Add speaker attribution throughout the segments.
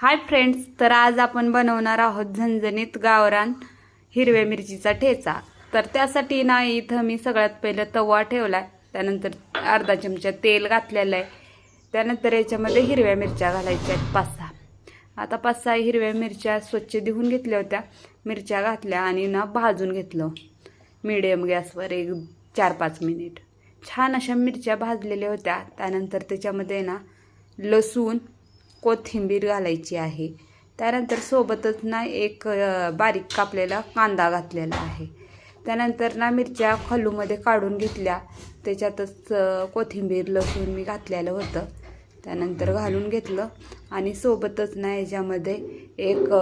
Speaker 1: Hi friends, तर आज आपण बनवणार आहोत झणझणीत गावरान हिरव्या मिरचीचा ठेचा। तर त्यासाठी ना इथं मी सगळ्यात पहिलं तवा ठेवलाय, त्यानंतर अर्धा चमचा तेल घातलेलं आहे, त्यानंतर याच्यामध्ये हिरव्या मिरच्या घालायच्या आहेत 5-6। आता 5-6 हिरव्या मिरच्या स्वच्छ धुवून घेतल्या होत्या, मिरच्या घातल्या आणि ना भाजून घेतलं मीडियम गॅसवर एक 4-5 मिनिट। छान अशा मिरच्या भाजलेल्या होत्या। त्यानंतर त्याच्यामध्ये ना लसूण कोथिंबीर घालायची आहे, त्यानंतर सोबतच ना एक बारीक कापलेला कांदा घातलेला आहे। त्यानंतर ना मिरच्या खलूमध्ये काढून घेतल्या, त्याच्यातच कोथिंबीर लसूण मी घातलेलं होतं, त्यानंतर घालून घेतलं आणि सोबतच ना याच्यामध्ये एक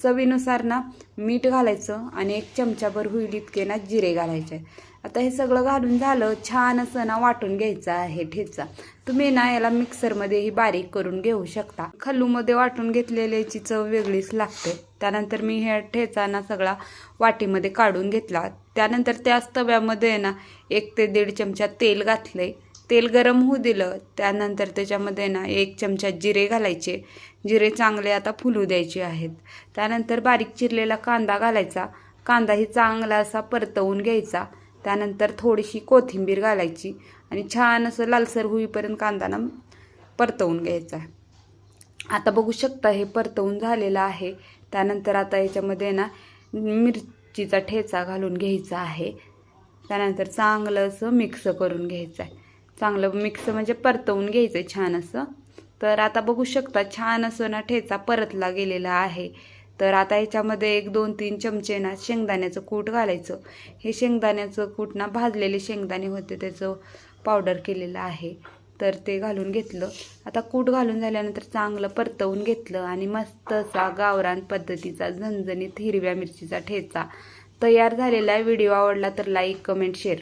Speaker 1: चवीनुसार ना मीठ घालायचं आणि 1 चमचाभर होईल इतके ना जिरे घालायचे। आता हे सगळं घालून झालं, छान असं ना वाटून घ्यायचं आहे ठेचा। तुम्ही ना याला मिक्सरमध्येही बारीक करून घेऊ शकता। खलूमध्ये वाटून घेतलेल्याची चव वेगळीच लागते। त्यानंतर मी हे ठेचा ना सगळा वाटीमध्ये काढून घेतला, त्यानंतर त्याच तव्यामध्ये ना 1 ते 1.5 चमचा तेल घातले, तेल गरम होऊ दिलं, त्यानंतर त्याच्यामध्ये ना 1 चमचा जिरे घालायचे, जिरे चांगले आता फुलू द्यायचे आहेत। त्यानंतर बारीक चिरलेला कांदा घालायचा, कांदाही चांगला असा परतवून घ्यायचा, त्यानंतर थोडीशी कोथिंबीर घालायची आणि छान असं लालसर होईपर्यंत कांदा परतवून घ्यायचा। आता बघू शकता हे परतवून झालेलं आहे। त्यानंतर आता याच्यामध्ये ना मिरचीचा ठेचा घालून घ्यायचा आहे, त्यानंतर चांगलं असं मिक्स करून घ्यायचं आहे। चांगलं मिक्स म्हणजे परतवून घ्यायचं छान असं। तर आता बघू शकता छान असं ना ठेचा परतला गेलेला आहे। तर आता याच्यामध्ये 1-2-3 चमचे ना शेंगदाण्याचं कूट घालायचं। हे शेंगदाण्याचं कूट ना भाजलेले शेंगदाणे होते त्याचं पावडर केलेलं आहे, तर ते घालून घेतलं। आता कूट घालून झाल्यानंतर चांगलं परतवून घेतलं आणि मस्त असा गावरान पद्धतीचा झणझणीत हिरव्या मिरचीचा ठेचा तयार झालेला आहे। व्हिडिओ आवडला तर लाईक, कमेंट, शेअर।